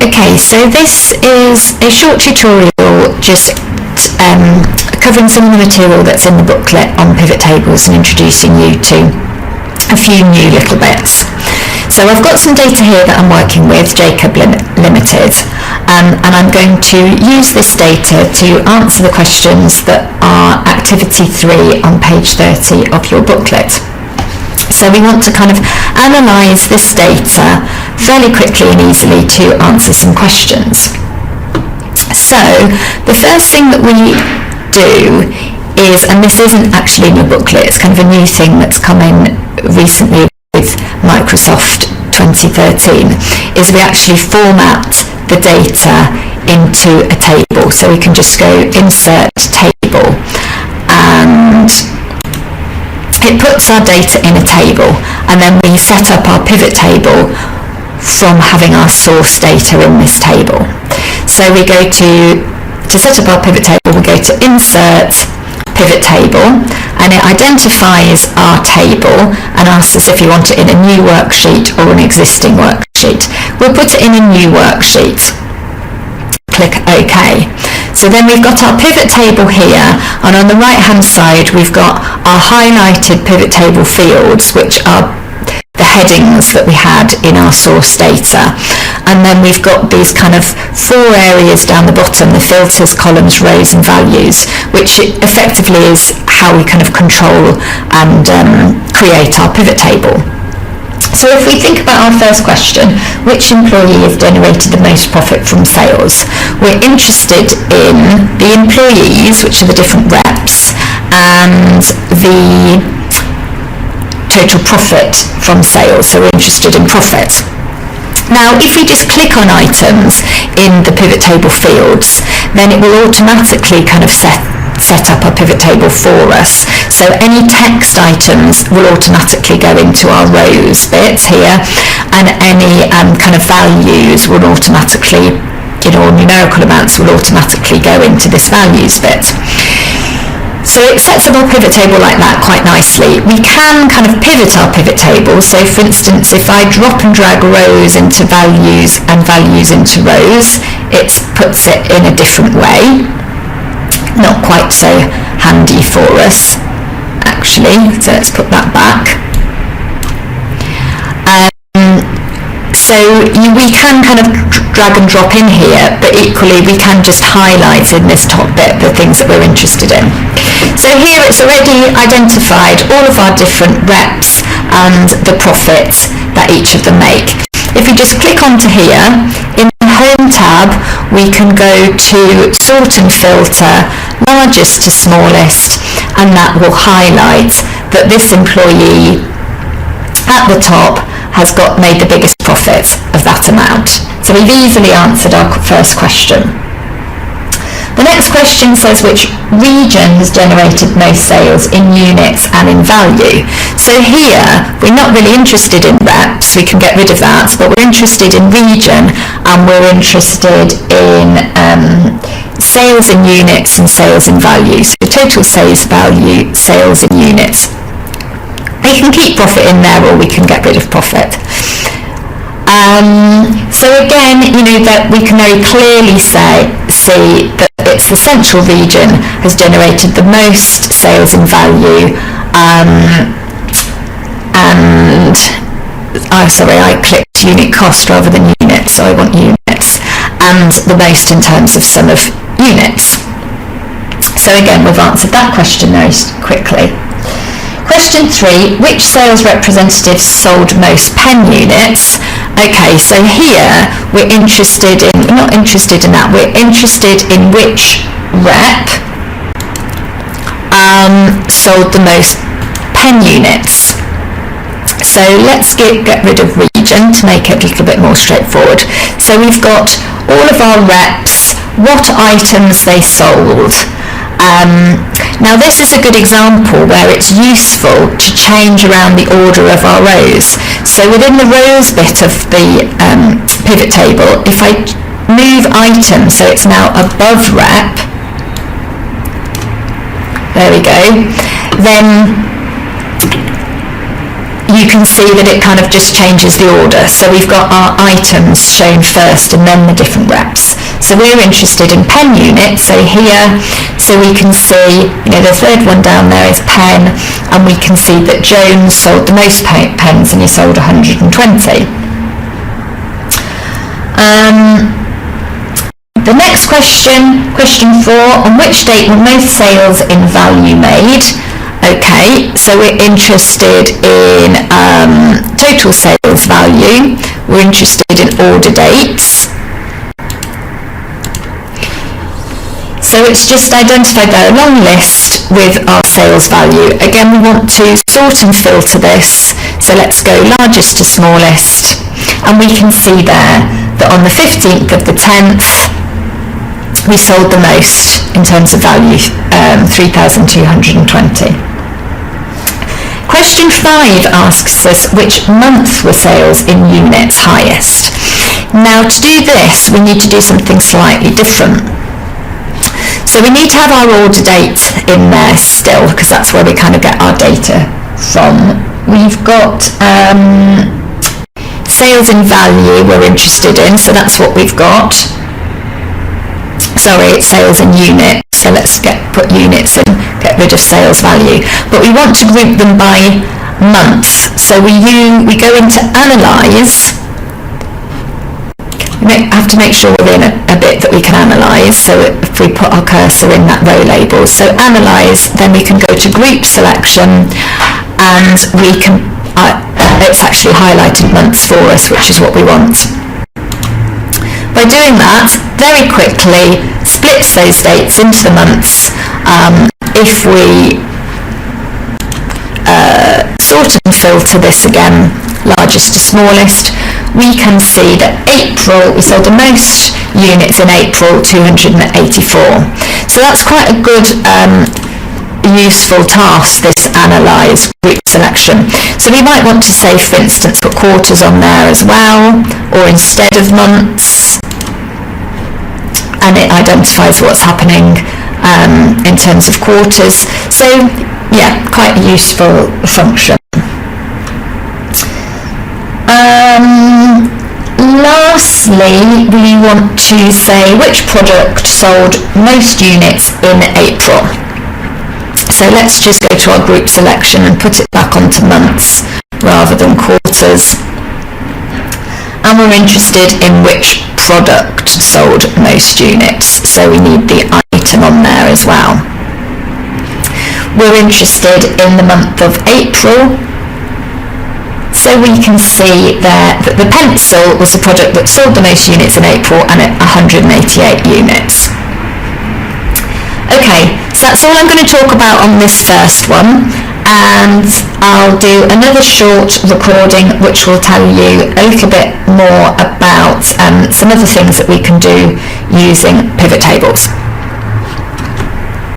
Okay, so this is a short tutorial just covering some of the material that's in the booklet on pivot tables and introducing you to a few new little bits. So I've got some data here that I'm working with, Jacob Limited, and I'm going to use this data to answer the questions that are activity 3 on page 30 of your booklet. So we want to kind of analyse this data fairly quickly and easily to answer some questions. So the first thing that we do is, and this isn't actually in your booklet, it's kind of a new thing that's come in recently with Microsoft 2013, is we actually format the data into a table. So we can just go insert table, and it puts our data in a table, and then we set up our pivot table from having our source data in this table. So we go to set up our pivot table, we go to insert pivot table, and it identifies our table and asks us if we want it in a new worksheet or an existing worksheet. We'll put it in a new worksheet. Click OK. So then we've got our pivot table here, and on the right hand side we've got our highlighted pivot table fields, which are the headings that we had in our source data, and then we've got these kind of 4 areas down the bottom, the filters, columns, rows and values, which effectively is how we kind of control and create our pivot table. So if we think about our first question, which employee has generated the most profit from sales? We're interested in the employees, which are the different reps, and the total profit from sales, so we're interested in profit. Now if we just click on items in the pivot table fields, then it will automatically kind of set up our pivot table for us. So any text items will automatically go into our rows bit here, and any kind of values will automatically, or numerical amounts will automatically go into this values bit. So it sets up our pivot table like that quite nicely. We can kind of pivot our pivot table. So for instance, if I drop and drag rows into values and values into rows, it puts it in a different way. Not quite so handy for us, actually. So let's put that back. So we can kind of drag and drop in here, but equally we can just highlight in this top bit the things that we're interested in. So here it's already identified all of our different reps and the profit that each of them make. If we just click onto here, in the Home tab, we can go to Sort and Filter, largest to smallest, and that will highlight that this employee at the top has made the biggest profit of that amount. So we've easily answered our first question. The next question says which region has generated most sales in units and in value. So here we're not really interested in reps, we can get rid of that, but we're interested in region, and we're interested in sales in units and sales in value. So total sales value, sales in units. We can keep profit in there, or we can get rid of profit. So again, that we can very clearly see that it's the central region has generated the most sales in value, and I clicked unit cost rather than units, so I want units, and the most in terms of sum of units. So again, we've answered that question very quickly. Question 3, which sales representatives sold most pen units? Okay, so here we're interested in, not interested in that, we're interested in which rep sold the most pen units. So let's get rid of region to make it a little bit more straightforward. So we've got all of our reps, what items they sold. Now this is a good example where it's useful to change around the order of our rows. So within the rows bit of the pivot table, if I move item so it's now above rep, there we go, then you can see that it kind of just changes the order. So we've got our items shown first and then the different reps. So we're interested in pen units, so here, so we can see, the third one down there is pen, and we can see that Jones sold the most pens and he sold 120. The next question, question 4, on which date were most sales in value made? Okay, so we're interested in total sales value, we're interested in order dates. So it's just identified there a long list with our sales value. Again, we want to sort and filter this, so let's go largest to smallest, and we can see there that on the 15th of the 10th, we sold the most in terms of value, 3,220. Question 5 asks us which month were sales in units highest. Now to do this, we need to do something slightly different. So we need to have our order date in there still, because that's where we kind of get our data from. We've got sales in value we're interested in, so that's what we've got. Sorry, it's sales in units, so let's put units in, get rid of sales value. But we want to group them by month, so we go into analyse. We have to make sure we're in a bit that we can analyse, so if we put our cursor in that row label, so analyse, then we can go to group selection, and we can, it's actually highlighted months for us, which is what we want. By doing that, very quickly splits those dates into the months. If we sort and filter this again, largest to smallest, we can see that April, we sold the most units in April, 284. So that's quite a good useful task, this analyse group selection. So we might want to say, for instance, put quarters on there as well, or instead of months, and it identifies what's happening in terms of quarters. So yeah, quite a useful function. Lastly, we want to say which product sold most units in April. So let's just go to our group selection and put it back onto months rather than quarters. And we're interested in which product sold most units, so we need the item on there as well. We're interested in the month of April, so we can see there that the pencil was the product that sold the most units in April, and at 188 units. Okay, so that's all I'm going to talk about on this first one, and I'll do another short recording which will tell you a little bit more about some other things that we can do using pivot tables.